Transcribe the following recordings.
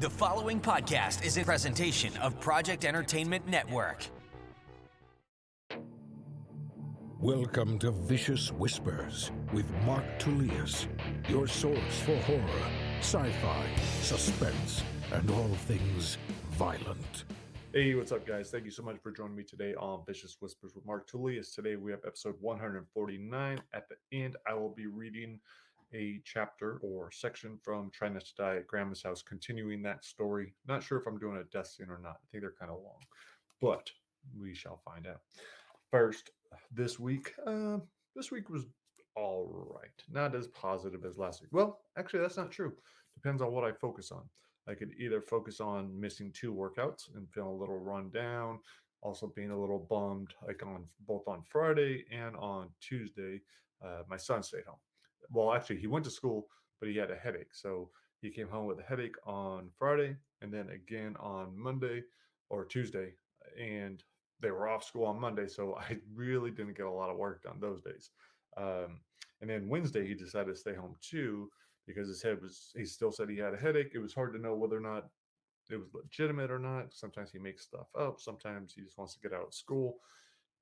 The following podcast is a presentation of Project Entertainment Network. Welcome to Vicious Whispers with Mark Tullius, your source for horror, sci-fi, suspense, and all things violent. Hey, what's up, guys? Thank you so much for joining me today on Vicious Whispers with Mark Tullius. Today we have episode 149. At the end, I will be reading a chapter or section from Try Not to Die at Grandma's House, continuing that story. Not sure if I'm doing a death scene or not. I think they're kind of long, but we shall find out. First, this week was all right. Not as positive as last week. Well, actually, that's not true. Depends on what I focus on. I could either focus on missing 2 workouts and feeling a little run down, also being a little bummed, like on both on Friday and on Tuesday. My son stayed home. Well, actually, he went to school, but he had a headache. So he came home with a headache on Friday and then again on Monday or Tuesday. And they were off school on Monday. So I really didn't get a lot of work done those days. And then Wednesday, he decided to stay home too because he still said he had a headache. It was hard to know whether or not it was legitimate or not. Sometimes he makes stuff up. Sometimes he just wants to get out of school.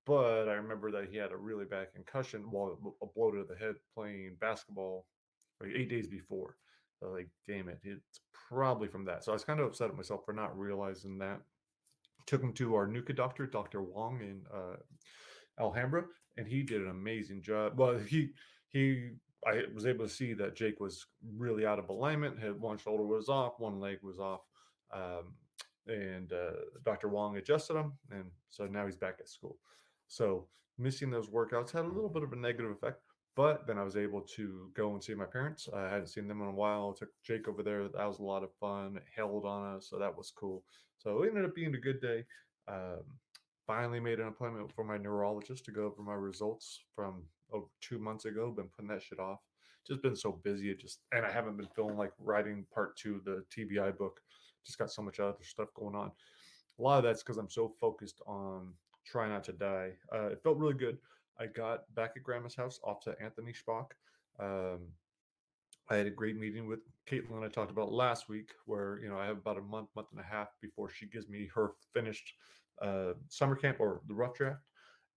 But I remember that he had a really bad concussion, a blow to the head playing basketball like 8 days before. So like, damn it, it's probably from that. So I was kind of upset at myself for not realizing that. Took him to our NUCA doctor, Dr. Wong in Alhambra, and he did an amazing job. Well, I was able to see that Jake was really out of alignment. One shoulder was off, one leg was off, and Dr. Wong adjusted him, and so now he's back at school. So missing those workouts had a little bit of a negative effect, but then I was able to go and see my parents. I hadn't seen them in a while. I took Jake over there. That was a lot of fun. It held on us, so that was cool. So it ended up being a good day. Finally made an appointment for my neurologist to go over my results from 2 months ago. Been putting that shit off. Just been so busy. And I haven't been feeling like writing part 2 of the TBI book. Just got so much other stuff going on. A lot of that's because I'm so focused on Try Not to Die. It felt really good. I got back at Grandma's house off to Anthony Spock. I had a great meeting with Caitlin I talked about last week, where I have about a month and a half before she gives me her finished summer camp or the rough draft.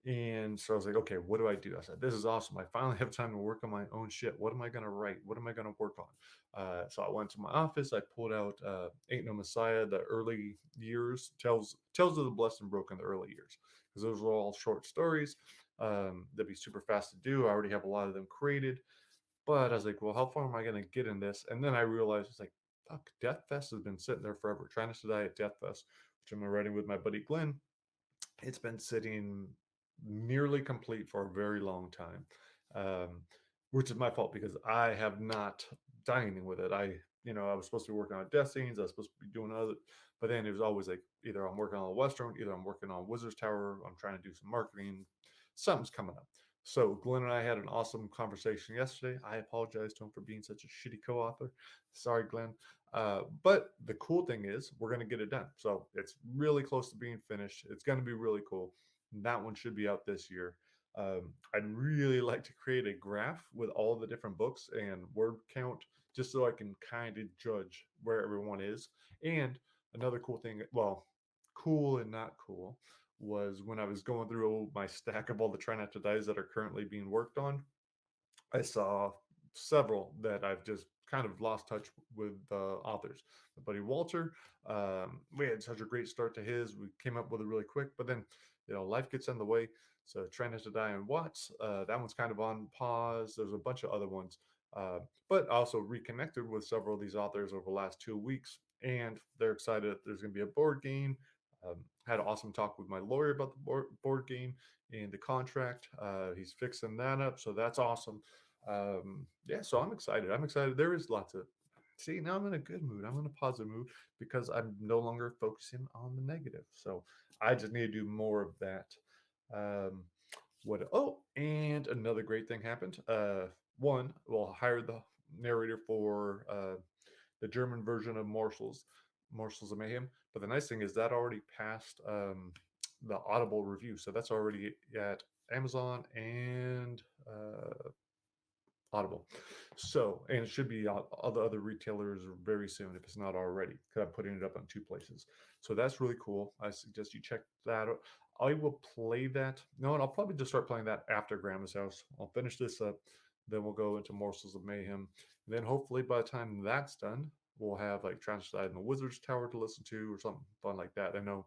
And so I was like, okay, what do I do? I said, this is awesome. I finally have time to work on my own shit. What am I going to write? What am I going to work on? So I went to my office. I pulled out Ain't No Messiah, the early years, tells of the blessed and broken, the early years, because those were all short stories. That'd be super fast to do. I already have a lot of them created. But I was like, well, how far am I going to get in this? And then I realized it's like, fuck, Dethfest has been sitting there forever. Trying Not to Die at Dethfest, which I'm writing with my buddy Glenn. It's been sitting nearly complete for a very long time, which is my fault because I have not done anything with it. I was supposed to be working on death scenes. I was supposed to be doing other, but then it was always like either I'm working on the Western, either I'm working on Wizard's Tower. I'm trying to do some marketing. Something's coming up. So Glenn and I had an awesome conversation yesterday. I apologize to him for being such a shitty co-author. Sorry, Glenn. But the cool thing is we're going to get it done. So it's really close to being finished. It's going to be really cool. That one should be out this year. I'd really like to create a graph with all the different books and word count, just so I can kind of judge where everyone is. And another cool thing, well, cool and not cool, was when I was going through my stack of all the Try Not to Dies that are currently being worked on, I saw several that I've just kind of lost touch with the authors. My buddy Walter, we had such a great start to his. We came up with it really quick, but then life gets in the way. So Try Not to Die and Watts, that one's kind of on pause. There's a bunch of other ones, but I also reconnected with several of these authors over the last 2 weeks, and they're excited that there's going to be a board game. Had an awesome talk with my lawyer about the board game and the contract. He's fixing that up, so that's awesome. So I'm excited. There is lots of see, now I'm in a good mood. I'm in a positive mood because I'm no longer focusing on the negative. So I just need to do more of that. And another great thing happened. One, we'll hire the narrator for the German version of Morsels of Mayhem. But the nice thing is that already passed the Audible review. So that's already at Amazon and Audible. So, and it should be all the other retailers very soon if it's not already, because I'm putting it up on 2 places. So that's really cool. I suggest you check that out. I will play that. No, and I'll probably just start playing that after Grandma's house. I'll finish this up, then we'll go into Morsels of Mayhem. And then hopefully by the time that's done, we'll have like Transnight in the Wizard's Tower to listen to or something fun like that. I know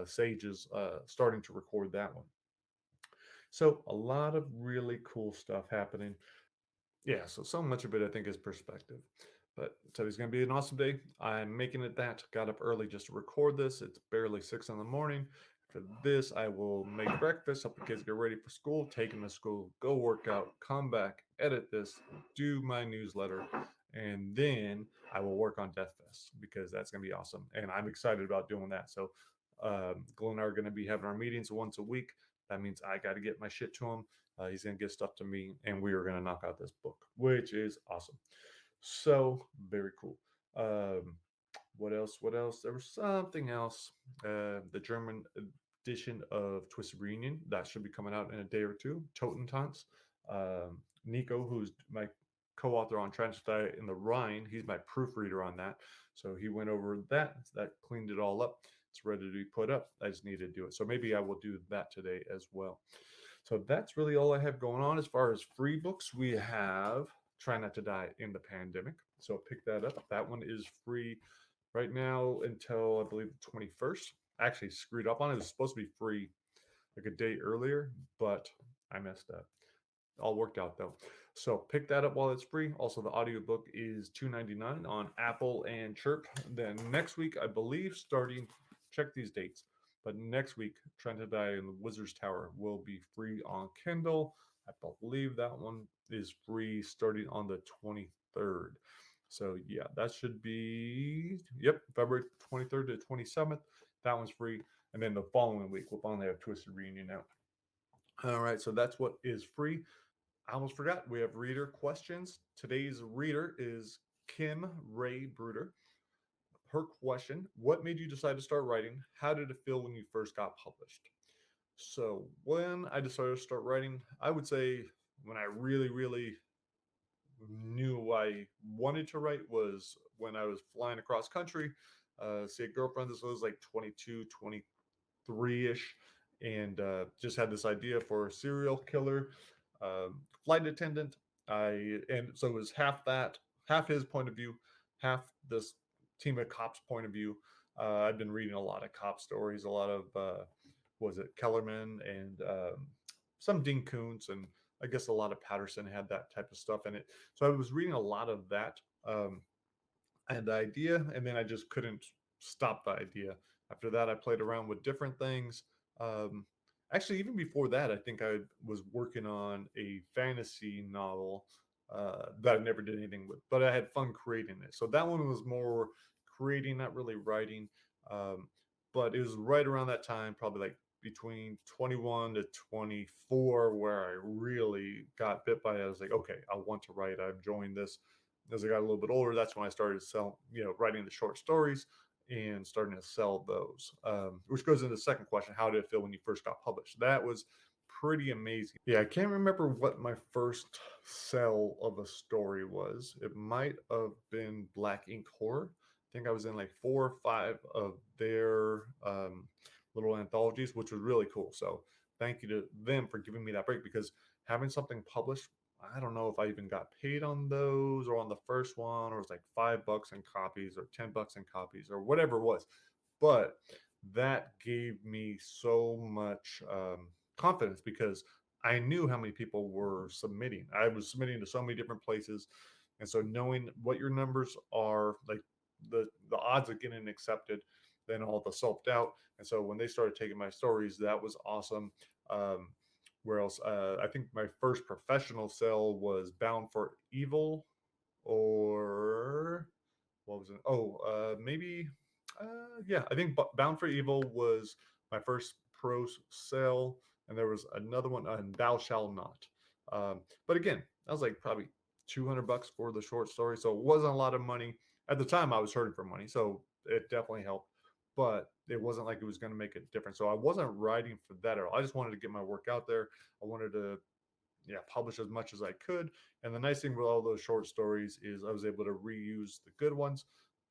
Sage is starting to record that one. So a lot of really cool stuff happening. Yeah, so much of it I think is perspective. But today's gonna be an awesome day. I'm making it that. Got up early just to record this. It's barely 6 in the morning. After this, I will make breakfast, help the kids get ready for school, take them to school, go work out, come back, edit this, do my newsletter, and then I will work on Dethfest because that's gonna be awesome. And I'm excited about doing that. So Glenn and I are gonna be having our meetings once a week. That means I got to get my shit to him. He's going to get stuff to me, and we are going to knock out this book, which is awesome. So, very cool. What else? What else? There was something else. The German edition of Twisted Reunion, that should be coming out in a day or two. Totentanz. Nico, who's my co-author on Transdiet in the Rhine, he's my proofreader on that. So he went over that. That cleaned it all up. It's ready to be put up. I just need to do it. So maybe I will do that today as well. So that's really all I have going on. As far as free books, we have Try Not to Die in the Pandemic. So pick that up. That one is free right now until I believe the 21st. I actually screwed up on it. It was supposed to be free like a day earlier, but I messed up. All worked out though. So pick that up while it's free. Also, the audiobook is $2.99 on Apple and Chirp. Then next week, I believe, starting, check these dates, but next week, Trent to Die in the Wizard's Tower will be free on Kindle. I believe that one is free starting on the 23rd. So yeah, that should be, yep, February 23rd to 27th. That one's free. And then the following week, we'll finally have Twisted Reunion out. All right, so that's what is free. I almost forgot. We have reader questions. Today's reader is Kim Rae Bruder. Her question: what made you decide to start writing? How did it feel when you first got published? So, when I decided to start writing, I would say when I really, really knew I wanted to write was when I was flying across country. See a girlfriend, this was like 22, 23 ish, and just had this idea for a serial killer flight attendant. And so it was half that, half his point of view, half this team of cops' point of view. I've been reading a lot of cop stories, a lot of was it Kellerman and some Dean Koontz, and I guess a lot of Patterson had that type of stuff in it. So I was reading a lot of that. I had the idea, and then I just couldn't stop the idea. After that, I played around with different things. Um, Actually, even before that, I think I was working on a fantasy novel that I never did anything with, but I had fun creating it. So that one was more creating, not really writing. Um, but it was right around that time, probably like between 21 to 24, where I really got bit by it. I was like, okay, I want to write. I've joined this. As I got a little bit older, that's when I started selling, writing the short stories and starting to sell those. Which goes into the second question: how did it feel when you first got published? That was pretty amazing. Yeah, I can't remember what my first sell of a story was. It might have been Black Ink Horror. I think I was in like 4 or 5 of their little anthologies, which was really cool. So thank you to them for giving me that break, because having something published, I don't know if I even got paid on those or on the first one, or it was like $5 in copies or $10 in copies or whatever it was. But that gave me so much confidence, because I knew how many people were submitting. I was submitting to so many different places. And so knowing what your numbers are, like the odds of getting accepted, then all the self-doubt. And so when they started taking my stories, that was awesome. Where else? I think my first professional sell was Bound for Evil, or what was it? Oh, maybe. Yeah, I think Bound for Evil was my first pro sell, and there was another one, Thou Shall Not. But again, that was like probably $200 for the short story, so it wasn't a lot of money at the time. I was hurting for money, so it definitely helped. But it wasn't like it was going to make a difference. So I wasn't writing for that at all. I just wanted to get my work out there. I wanted to publish as much as I could. And the nice thing with all those short stories is I was able to reuse the good ones,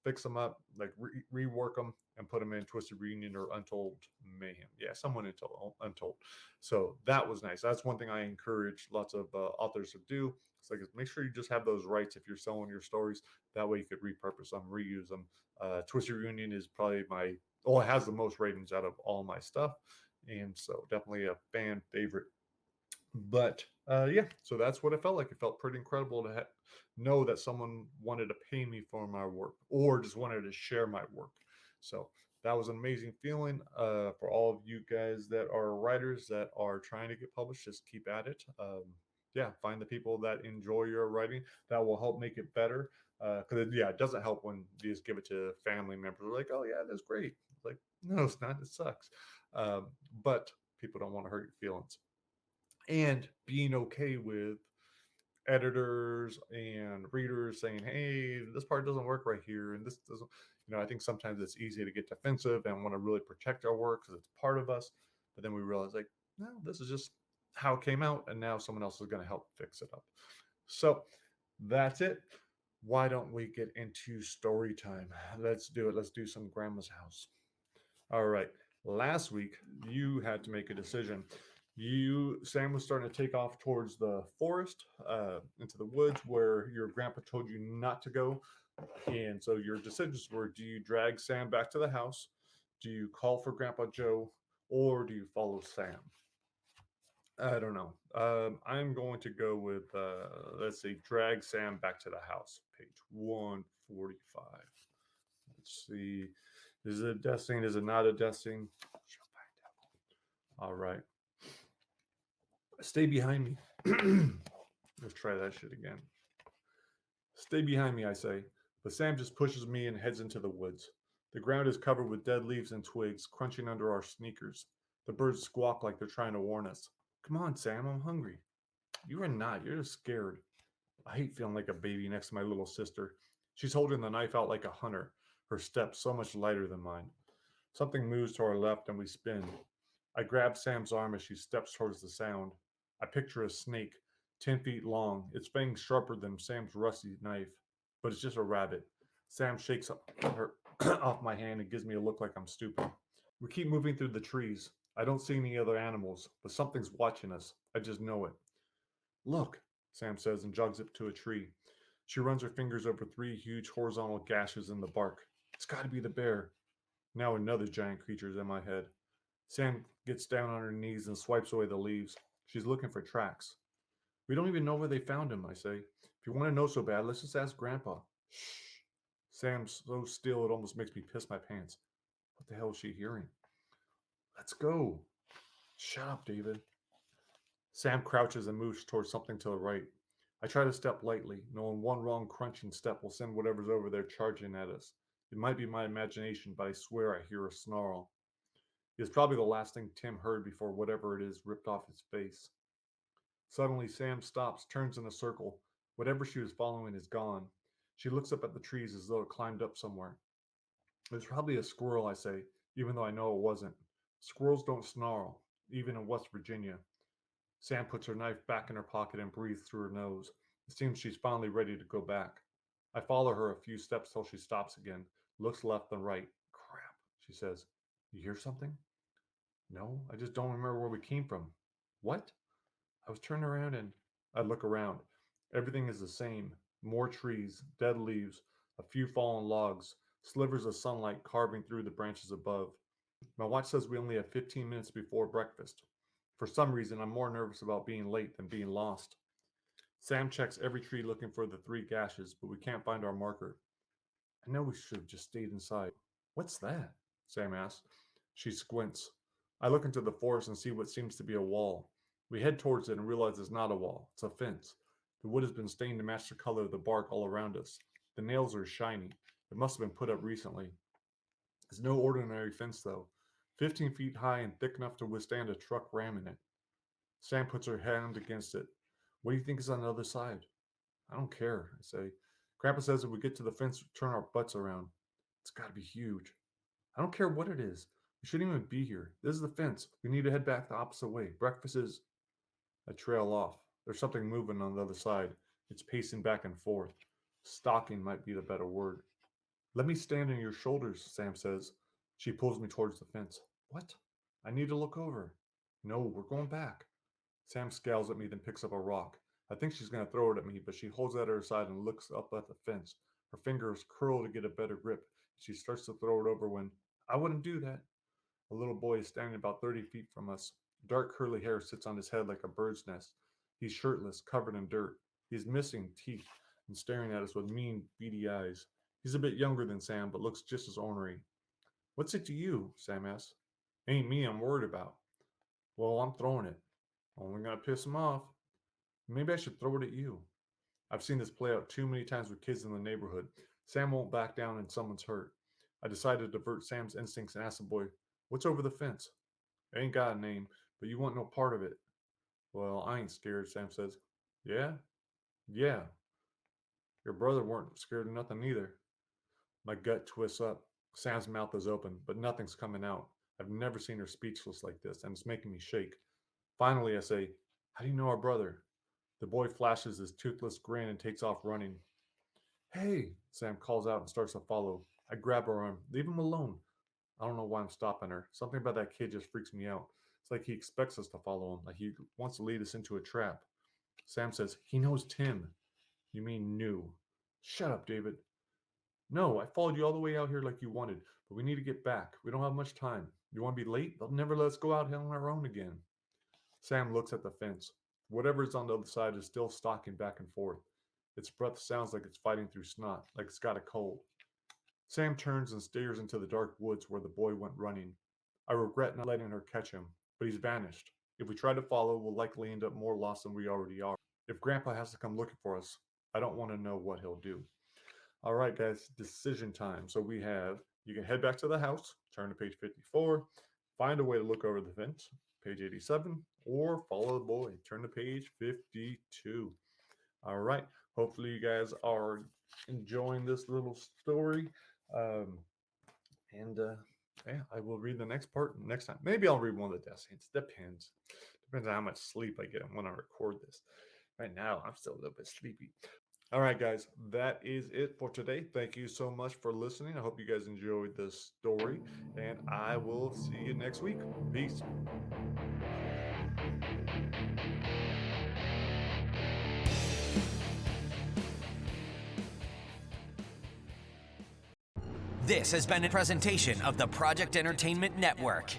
fix them up, like rework them, and put them in Twisted Reunion or Untold Mayhem. Yeah, someone Untold. So that was nice. That's one thing I encourage lots of authors to do. It's like make sure you just have those rights if you're selling your stories. That way you could repurpose them, reuse them. Twisted Reunion is probably it has the most ratings out of all my stuff, and so definitely a fan favorite. But yeah, so that's what it felt like. It felt pretty incredible to know that someone wanted to pay me for my work or just wanted to share my work. So that was an amazing feeling. For all of you guys that are writers that are trying to get published, just keep at it. Yeah, find the people that enjoy your writing. That will help make it better. Because it doesn't help when you just give it to family members. They're like, oh yeah, that's great. Like, no, it's not. It sucks. But people don't want to hurt your feelings, and being okay with editors and readers saying, hey, this part doesn't work right here, and this doesn't. I think sometimes it's easy to get defensive and want to really protect our work because it's part of us, but then we realize, like, no, this is just how it came out, and now someone else is going to help fix it up. So that's it. Why don't we get into story time? Let's do it. Let's do some Grandma's House. All right. Last week, you had to make a decision. Sam was starting to take off towards the forest, into the woods where your grandpa told you not to go. And so your decisions were, do you drag Sam back to the house? Do you call for Grandpa Joe? Or do you follow Sam? I don't know. I'm going to go with, let's see, drag Sam back to the house, page 145. Let's see. Is it a death scene? Is it not a death scene? She'll find out. All right. Stay behind me. Let's try that shit again. Stay behind me, I say. But Sam just pushes me and heads into the woods. The ground is covered with dead leaves and twigs, crunching under our sneakers. The birds squawk like they're trying to warn us. Come on, Sam, I'm hungry. You are not. You're just scared. I hate feeling like a baby next to my little sister. She's holding the knife out like a hunter, her step so much lighter than mine. Something moves to our left and we spin. I grab Sam's arm as she steps towards the sound. I picture a snake, 10 feet long, its fangs sharper than Sam's rusty knife. But it's just a rabbit. Sam shakes her off my hand and gives me a look like I'm stupid. We keep moving through the trees. I don't see any other animals, but something's watching us. I just know it. Look, Sam says and jogs up to a tree. She runs her fingers over 3 huge horizontal gashes in the bark. It's got to be the bear. Now another giant creature is in my head. Sam gets down on her knees and swipes away the leaves. She's looking for tracks. We don't even know where they found him, I say. If you want to know so bad, let's just ask Grandpa. Shh. Sam's so still it almost makes me piss my pants. What the hell is she hearing? Let's go. Shut up, David. Sam crouches and moves towards something to the right. I try to step lightly, knowing one wrong crunching step will send whatever's over there charging at us. It might be my imagination, but I swear I hear a snarl. It's probably the last thing Tim heard before whatever it is ripped off his face. Suddenly, Sam stops, turns in a circle. Whatever she was following is gone. She looks up at the trees as though it climbed up somewhere. It was probably a squirrel, I say, even though I know it wasn't. Squirrels don't snarl, even in West Virginia. Sam puts her knife back in her pocket and breathes through her nose. It seems she's finally ready to go back. I follow her a few steps till she stops again, looks left and right. Crap, she says. You hear something? No, I just don't remember where we came from. What? I was turning around and I look around. Everything is the same. More trees, dead leaves, a few fallen logs, slivers of sunlight carving through the branches above. My watch says we only have 15 minutes before breakfast. For some reason, I'm more nervous about being late than being lost. Sam checks every tree looking for the 3 gashes, but we can't find our marker. I know we should have just stayed inside. What's that? Sam asks. She squints. I look into the forest and see what seems to be a wall. We head towards it and realize it's not a wall. It's a fence. The wood has been stained to match the color of the bark all around us. The nails are shiny. It must have been put up recently. It's no ordinary fence, though. 15 feet high and thick enough to withstand a truck ramming it. Sam puts her hand against it. What do you think is on the other side? I don't care, I say. Grandpa says if we get to the fence, turn our butts around. It's got to be huge. I don't care what it is. We shouldn't even be here. This is the fence. We need to head back the opposite way. Breakfast is... I trail off. There's something moving on the other side. It's pacing back and forth. Stalking might be the better word. Let me stand on your shoulders, Sam says. She pulls me towards the fence. What? I need to look over. No, we're going back. Sam scowls at me, then picks up a rock. I think she's going to throw it at me, but she holds it at her side and looks up at the fence. Her fingers curl to get a better grip. She starts to throw it over when, I wouldn't do that. A little boy is standing about 30 feet from us. Dark curly hair sits on his head like a bird's nest. He's shirtless, covered in dirt. He's missing teeth and staring at us with mean, beady eyes. He's a bit younger than Sam, but looks just as ornery. What's it to you? Sam asks. Ain't me I'm worried about. Well, I'm throwing it. Only gonna piss him off. Maybe I should throw it at you. I've seen this play out too many times with kids in the neighborhood. Sam won't back down and someone's hurt. I decided to divert Sam's instincts and ask the boy, what's over the fence? I ain't got a name, but you want no part of it. Well, I ain't scared, Sam says. Yeah? Yeah. Your brother weren't scared of nothing either. My gut twists up. Sam's mouth is open, but nothing's coming out. I've never seen her speechless like this, and it's making me shake. Finally, I say, how do you know our brother? The boy flashes his toothless grin and takes off running. Hey, Sam calls out and starts to follow. I grab her arm. Leave him alone. I don't know why I'm stopping her. Something about that kid just freaks me out. It's like he expects us to follow him, like he wants to lead us into a trap. Sam says, he knows Tim. You mean knew. Shut up, David. No, I followed you all the way out here like you wanted, but we need to get back. We don't have much time. You want to be late? They'll never let us go out on our own again. Sam looks at the fence. Whatever is on the other side is still stalking back and forth. Its breath sounds like it's fighting through snot, like it's got a cold. Sam turns and stares into the dark woods where the boy went running. I regret not letting her catch him, but he's vanished. If we try to follow, we'll likely end up more lost than we already are. If Grandpa has to come looking for us, I don't want to know what he'll do. All right, guys, decision time. So we have, you can head back to the house, turn to page 54, find a way to look over the fence, page 87, or follow the boy, turn to page 52. All right, hopefully you guys are enjoying this little story. Yeah, I will read the next part next time. Maybe I'll read one of the death scenes. Depends on how much sleep I get when I record this. Right now, I'm still a little bit sleepy. All right, guys, that is it for today. Thank you so much for listening. I hope you guys enjoyed this story, and I will see you next week. Peace. This has been a presentation of the Project Entertainment Network.